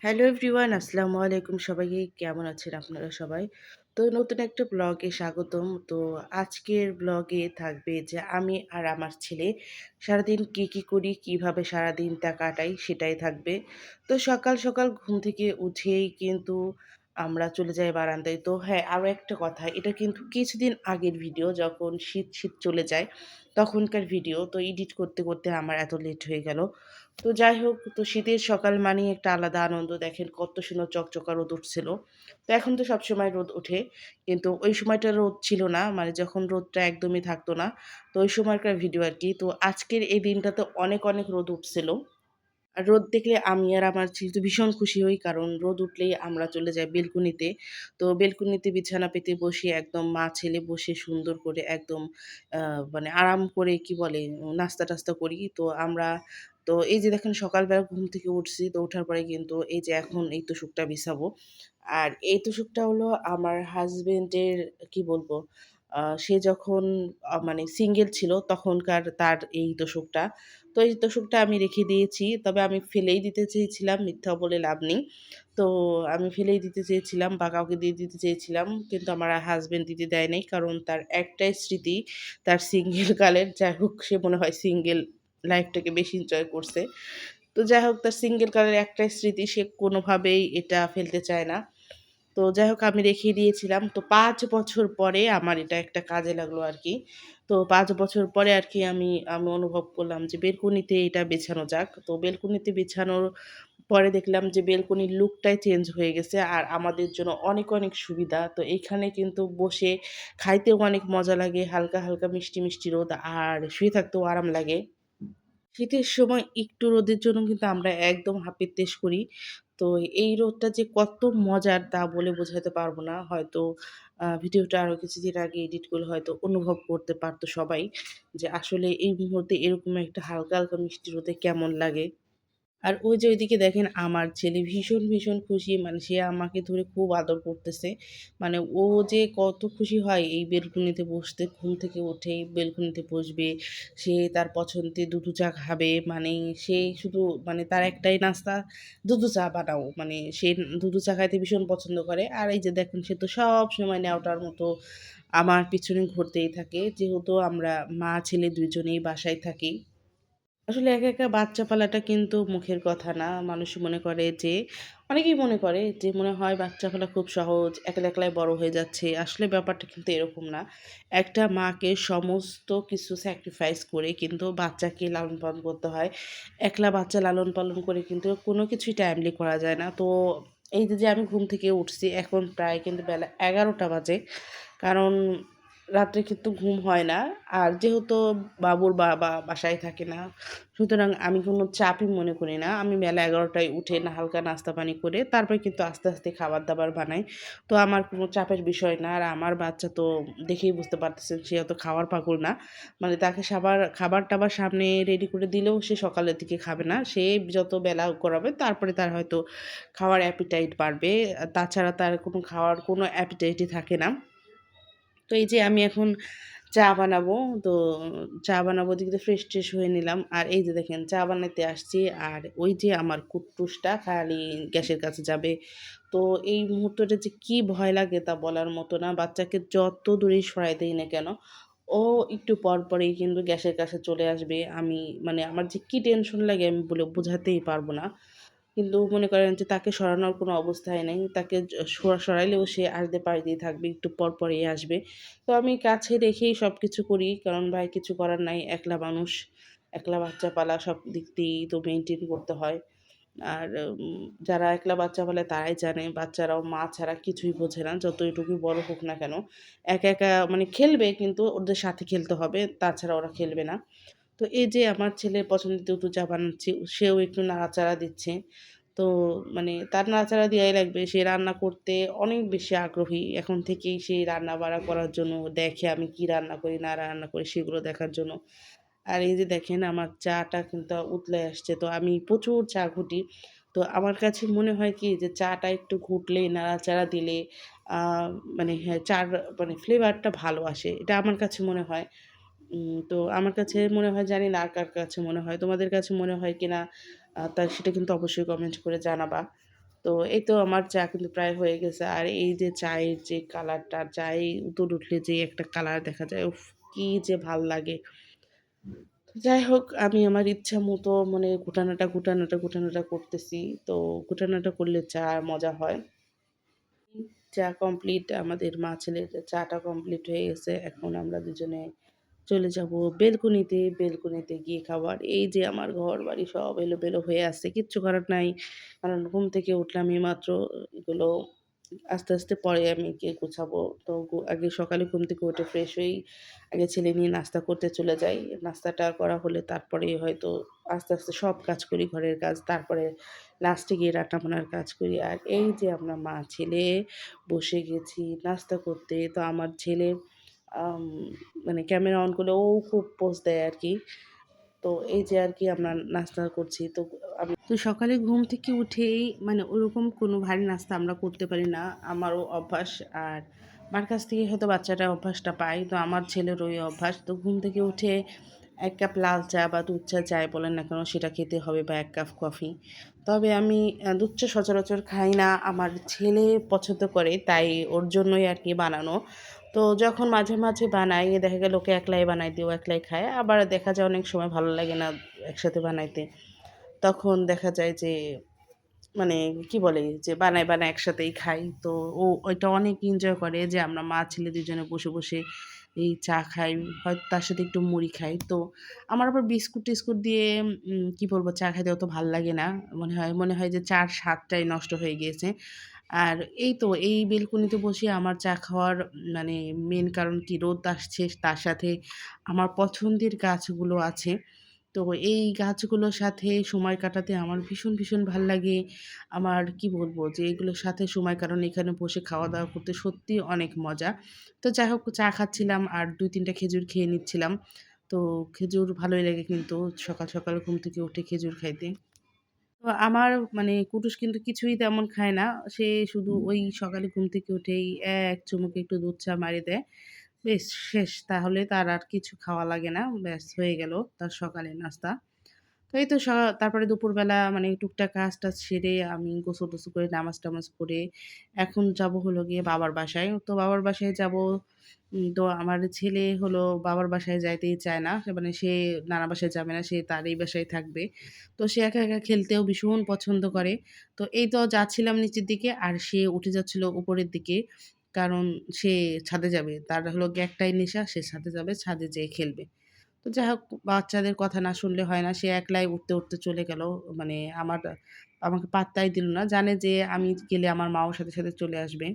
Hello everyone, আসসালামু আলাইকুম। সবাইকে কেমন আছেন আপনারা সবাই? তো নতুন একটা ব্লগে স্বাগতম। তো আজকের ব্লগে থাকবে যে আমি আর আমার ছেলে সারাদিন কী করি, কিভাবে সারাদিনটা কাটাই সেটাই থাকবে। তো সকাল সকাল ঘুম থেকে উঠেই কিন্তু আমরা চলে যাই বারান্দায়। তো হ্যাঁ, আরও একটা কথা, এটা কিন্তু কিছুদিন আগের ভিডিও, যখন শীত চলে যায় তখনকার ভিডিও। তো এডিট করতে আমার এত লেট হয়ে গেল। তো যাই হোক, তো শীতের সকাল মানেই একটা আলাদা আনন্দ। দেখেন কত সুন্দর চকচকা রোদ উঠছিল। তো এখন তো সবসময় রোদ ওঠে। কিন্তু ওই সময়টা রোদ ছিল না। মানে যখন রোদটা একদমই থাকতো না। তো ওই সময়কার ভিডিও আরকি। তো আজকের এই দিনটাতে অনেক রোদ উঠছিল। আর রোদ দেখলে আমি আর আমার ছেলে তো ভীষণ খুশি হই। কারণ রোদ উঠলেই আমরা চলে যাই বেলকনিতে। তো বেলকনিতে বিছানা পেতে বসে একদম মা ছেলে বসে সুন্দর করে একদম আ মানে আরাম করে কি বলে নাস্তা-টাস্তা করি। তো এই যে দেখেন সকালবেলা ঘুম থেকে উঠছি। তো ওঠার পরে কিন্তু এই যে এখন এই তোশকটা বিছাবো। আর এই তোশকটা হলো আমার হাসব্যান্ডের, কি বলবো? সে যখন মানে সিঙ্গেল ছিল তখনকার তার এই তোশকটা। তো এই তোশকটা আমি রেখে দিয়েছি। তবে আমি ফেলেই দিতে চেয়েছিলাম, মিথ্যা বলে লাভ নেই। তো আমি ফেলেই দিতে চেয়েছিলাম বা কাউকে দিয়ে দিতে চেয়েছিলাম। কিন্তু আমার হাসব্যান্ড দিতে দেয় নাই। কারণ তার একটাই স্মৃতি তার সিঙ্গেল কালের। যাই হোক, সে মনে হয় সিঙ্গেল লাইফটাকে বেশি এনজয় করছে। তো যাই হোক, তার সিঙ্গেল কালের একটাই স্মৃতি, সে কোনোভাবেই এটা ফেলতে চায় না। তো যাই হোক, আমি রেখে দিয়েছিলাম। তো ৫ বছর পরে আমার এটা একটা কাজে লাগলো আরকি। তো ৫ বছর পরে আরকি আমি আমি অনুভব করলাম যে বেলকনিতে এটা বেছানো যাক। তো বেলকনিতে বিছানোর পরে দেখলাম যে বেলকনির লুকটাই চেঞ্জ হয়ে গেছে। আর আমাদের জন্য অনেক সুবিধা। তো এইখানে কিন্তু বসে খাইতেও অনেক মজা লাগে। হালকা মিষ্টি রোদ, আর শুয়ে থাকতেও আরাম লাগে। শীতের সময় একটু রোদের জন্য কিন্তু আমরা একদম হাপিত্তেশ করি। তো এই রোদটা যে কত মজার তা বলে বোঝাতে পারব না। হয়তো ভিডিওটা আরো কিছুদিন আগে এডিট করলে হয়তো অনুভব করতে পারত সবাই যে আসলে এই মুহূর্তে এরকম একটা হালকা মিষ্টি রোদে কেমন লাগে। আর ওই যে ওইদিকে দেখেন আমার ছেলে ভীষণ খুশি। মানে সে আমাকে ধরে খুব আদর করতেছে। মানে ও যে কত খুশি হয় এই বেলকনিতে বসতে, ঘুম থেকে উঠেই বেলকনিতে বসবে। সে তার পছন্দের দুধু চা খাবে। মানে সে শুধু, মানে তার একটাই নাস্তা, দুধু চা বানাও। মানে সে দুধু চা খাইতে ভীষণ পছন্দ করে। আর এই যে দেখেন, সে তো সবসময় ন্যাওটার মতো আমার পিছনে ঘুরতেই থাকে। যেহেতু আমরা মা ছেলে ২ জনেই বাসায় থাকি। আসলে একা বাচ্চা পালাটা কিন্তু মুখের কথা না। মানুষ মনে করে যে, অনেকেই মনে করে যে মনে হয় বাচ্চা পালা খুব সহজ, একলাই বড় হয়ে যাচ্ছে। আসলে ব্যাপারটা কিন্তু এরকম না। একটা মাকে সমস্ত কিছু স্যাক্রিফাইস করে কিন্তু বাচ্চাকে লালন-পালন করতে হয়। একলা বাচ্চা লালন-পালন করে কিন্তু কোনো কিছুই টাইমলি করা যায় না। তো এই যে আমি ঘুম থেকে উঠছি, এখন প্রায় কিন্তু বেলা ১১টা বাজে। কারণ রাত্রে কিন্তু ঘুম হয় না। আর যেহেতু বাবুর বাবা বাসায় থাকে না, সুতরাং আমি কোনো চাপই মনে করি না। আমি বেলা ১১টায় উঠে হালকা নাস্তা পানি করে তারপরে কিন্তু আস্তে খাবার-দাবার বানাই। তো আমার কোনো চাপের বিষয় না। আর আমার বাচ্চা তো দেখেই বুঝতে পারতেছেন, সে অত খাওয়ার পাগল না। মানে তাকে খাবার-টাবার সামনে রেডি করে দিলেও সে সকালের দিকে খাবে না। সে যত বেলা গড়াবে তারপরে তার হয়তো খাওয়ার অ্যাপিটাইট বাড়বে। তাছাড়া তার কোনো খাওয়ার কোনো অ্যাপিটাইটই থাকে না। তো এই যে আমি এখন চা বানাবো। তো চা বানাবো, ওদিকে দিয়ে ফ্রেশ-ট্রেশ হয়ে নিলাম। আর এই যে দেখেন চা বানাইতে আসছি। আর ওই যে আমার কুট্টুসটা খালি গ্যাসের কাছে যাবে। তো এই মুহূর্তটা যে কি ভয় লাগে তা বলার মতো না। বাচ্চাকে যত দূরেই সরাই দেই না কেন, ও একটু পরেই কিন্তু গ্যাসের কাছে চলে আসবে। মানে আমার যে কি টেনশন লাগে আমি বলে বোঝাতেই পারব না। কিন্তু মনে করেন যে তাকে সরানোর কোনো অবস্থাই নেই। তাকে সরাইলেও সে আস্তে পাশ দিয়ে থাকবে, একটু পরেই আসবে। তো আমি কাছে রেখেই সবকিছু করি। কারণ ভাই কিছু করার নাই। একলা মানুষ, একলা বাচ্চা পালা সব দিক দিয়েই তো মেইনটেইন করতে হয়। আর যারা একলা বাচ্চা পালে তারাই জানে বাচ্চারাও মা ছাড়া কিছুই বোঝে না। যতটুকুই বড় হোক না কেন। একা মানে খেলবে, কিন্তু ওদের সাথে খেলতে হবে। তাছাড়া ওরা খেলবে না। তো এই যে আমার ছেলের পছন্দের দুধ চা বানাচ্ছি, সেও একটু নাড়াচাড়া দিচ্ছে। তো মানে তার নাড়াচাড়া দেওয়াই লাগবে। সে রান্না করতে অনেক বেশি আগ্রহী। এখন থেকেই সে রান্না-বাড়া করার জন্য দেখে আমি কি রান্না করি না রান্না করি সেগুলো দেখার জন্য। আর এই যে দেখেন আমার চাটা কিন্তু উতলে আসছে। তো আমি প্রচুর চা ঘুটি। তো আমার কাছে মনে হয় কি যে চাটা একটু ঘুটলে, নাড়াচাড়া দিলে আ মানে হ্যাঁ, মানে ফ্লেভারটা ভালো আসে। এটা আমার কাছে মনে হয়। তো আমার কাছে মনে হয়, জানি না আর কার কাছে মনে হয়। তোমাদের কাছে মনে হয় কিনা তা সেটা কিন্তু অবশ্যই কমেন্ট করে জানাবা। তো এই তো আমার চা কিন্তু প্রায় হয়ে গেছে। আর এই যে চায়ের যে কালারটা, চায়ে উতল উঠলে যে একটা কালার দেখা যায়, উফ! কি যে ভাল লাগে। যাই হোক আমি আমার ইচ্ছা মতো মানে ঘুটানোটা করতেছি। তো ঘুটানোটা করলে চা মজা হয়। চা কমপ্লিট আমাদের মা ছেলের চাটা কমপ্লিট হয়ে গেছে। এখন আমরা দুজনে চলে যাবো বেলকনিতে। বেলকনিতে গিয়ে খাবার। এই যে আমার ঘরবাড়ি সব এলোমেলো হয়ে আছে। কিচ্ছু করার নাই। কারণ ঘুম থেকে উঠলাম এইমাত্র। এগুলো আস্তে পরে আমি গিয়ে গুছাবো। তো আগে সকালে ঘুম থেকে উঠে ফ্রেশ হই। আগে ছেলে নিয়ে নাস্তা করতে চলে যাই। নাস্তাটা করা হলে তারপরে হয়তো আস্তে সব কাজ করি ঘরের কাজ। তারপরে লাস্টে গিয়ে রান্না-বান্নার কাজ করি। আর এই যে আমরা মা ছেলে বসে গেছি নাস্তা করতে। তো আমার ছেলে আম মানে ক্যামেরা অন করলে ও খুব পোজ দেয় আরকি। তো এই যে আরকি আমরা নাস্তা করছি। তো সকালে ঘুম থেকে উঠেই মানে ওরকম কোনো ভারী নাস্তা আমরা করতে পারি না। আমারও অভ্যাস। আর মার কাছ থেকে হয়তো বাচ্চাটা অভ্যাসটা পায়। তো আমার ছেলের ওই অভ্যাস। তো ঘুম থেকে উঠে ১ কাপ লাল চা বা দুধ চা যাই বলেন না কেন সেটা খেতে হবে বা ১ কাপ কফি। তবে আমি দুধ চা সচরাচর খাই না। আমার ছেলে পছন্দ করে তাই ওর জন্যই আরকি বানানো। তো যখন মাঝে বানাই দেখা গেল ওকে একলাই বানাই দিই, ও একলাই খায়। আবার দেখা যায় অনেক সময় ভালো লাগে না একসাথে বানাইতে। তখন দেখা যায় যে মানে কি বলে যে বানায় একসাথেই খাই। তো ও ওইটা অনেক এনজয় করে যে আমরা মা ছেলে দুজনে বসে এই চা খাই। হয়তো তার সাথে একটু মুড়ি খাই। তো আমার আবার বিস্কুট-টিস্কুট দিয়ে কি বলবো চা খাইতে অত ভাল লাগে না। মনে হয় যে চা'র স্বাদটাই নষ্ট হয়ে গিয়েছে। আর এই তো এই বেলকনিতে বসে আমার চা খাওয়ার মানে মেইন কারণ কি রোদ আসছে তার সাথে আমার পছন্দের গাছগুলো আছে। তো এই গাছগুলোর সাথে সময় কাটাতে আমার ভীষণ ভাল লাগে। আমার কি বলবো যে এগুলোর সাথে সময় কারণ এখানে বসে খাওয়া-দাওয়া করতে সত্যিই অনেক মজা। তো যাই হোক চা খাচ্ছিলাম আর ২-৩ টা খেজুর খেয়ে নিচ্ছিলাম। তো খেজুর ভালোই লাগে কিন্তু সকাল ঘুম থেকে উঠে খেজুর খাইতে। তো আমার মানে কুটুস কিন্তু কিছুই তেমন খায় না। সে শুধু ওই সকালে ঘুম থেকে উঠেই এক চুমুকে একটু দুধ চা মারি দেয়। বেশ শেষ। তাহলে তার আর কিছু খাওয়া লাগে না। ব্যাস হয়ে গেল তার সকালের নাস্তা। তো এই তো তারপরে দুপুরবেলা মানে টুকটাক কাজ-টাজ সেরে আমি গোসল-টোসল করে নামাজ-টামাজ পড়ে এখন যাবো হলো গিয়ে বাবার বাসায়। তো বাবার বাসায় যাবো তো আমার ছেলে হলো বাবার বাসায় যাইতেই চায় না। মানে সে নানা বাসায় যাবে না। সে তার এই বাসায় থাকবে। তো সে একা খেলতেও ভীষণ পছন্দ করে। তো এই তো যাচ্ছিলাম নিচের দিকে আর সে উঠে যাচ্ছিল উপরের দিকে। কারণ সে ছাদে যাবে। তার হলো গিয়ে একটাই নেশা সে ছাদে যাবে, ছাদে যেয়ে খেলবে। তো যাই হোক বাচ্চাদের কথা না শুনলে হয় না। সে একলাই উঠতে চলে গেল। মানে আমাকে পাত্তাই দিল না। জানে যে আমি গেলে আমার মাও সাথে চলে আসবে।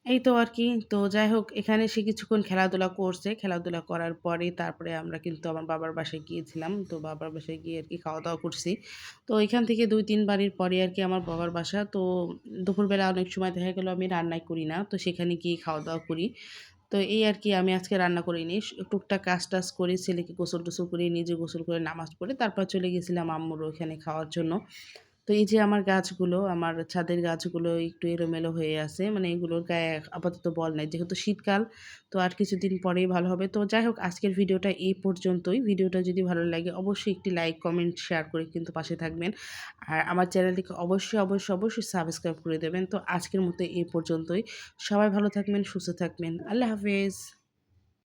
এই তো আরকি। তো যাই হোক এখানে সে কিছুক্ষণ খেলাধুলা করছে। খেলাধুলা করার পরে তারপরে আমরা কিন্তু আমার বাবার বাসায় গিয়েছিলাম। তো বাবার বাসায় গিয়ে আরকি খাওয়া-দাওয়া করছি। তো এখান থেকে ২-৩ বাড়ির পরে আরকি আমার বাবার বাসা। তো দুপুরবেলা অনেক সময় দেখা গেল আমি রান্নাই করি না। তো সেখানে গিয়ে খাওয়া-দাওয়া করি। তো এই আরকি আমি আজকে রান্না করিনি। টুকটাক কাজ-টাজ করে ছেলেকে গোসল-টোসল করিয়ে নিজে গোসল করে নামাজ পড়ে তারপর চলে গেছিলাম আম্মুর ওখানে খাওয়ার জন্য। তো এই যে আমার গাছগুলো, আমার ছাদের গাছগুলো একটু এলোমেলো হয়ে আছে। মানে এগুলোর গায়ে আপাতত বল নাই। যেহেতু শীতকাল তো আর কিছুদিন পরেই ভালো হবে। তো যাই হোক আজকের ভিডিওটা এই পর্যন্তই। ভিডিওটা যদি ভালো লাগে অবশ্যই একটি লাইক, কমেন্ট, শেয়ার করে কিন্তু পাশে থাকবেন। আর আমার চ্যানেলটিকে অবশ্যই সাবস্ক্রাইব করে দেবেন। তো আজকের মতো এই পর্যন্তই। সবাই ভালো থাকবেন, সুস্থ থাকবেন। আল্লাহ হাফেজ।